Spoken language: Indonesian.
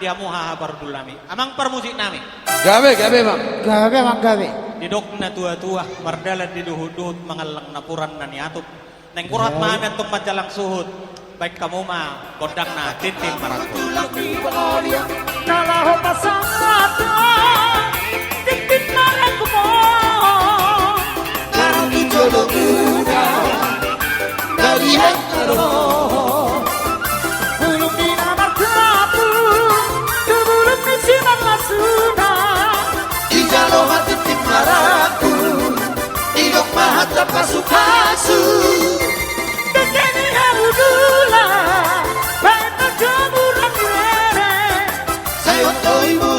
dia muha bardulami. Amang permusik nami. Gawe bang. Gawe mang gawe. Didok na tua-tua, mardalan di duhud-duhud, mangalang napuran na niatop. Neng kurat mamet tung majalang suhud. Baik kamu mah kodang na titim marato. Nalaho pasangata, titit marato mo. Karang ijolo una. Dari hangaro. Belum dinamarkapu, kebulum disinar lasuna. Ijalo hati tim maraku. Idok mahatra pasu-pasu. Dekeni haudula, baita jamuran were. Sayo toimu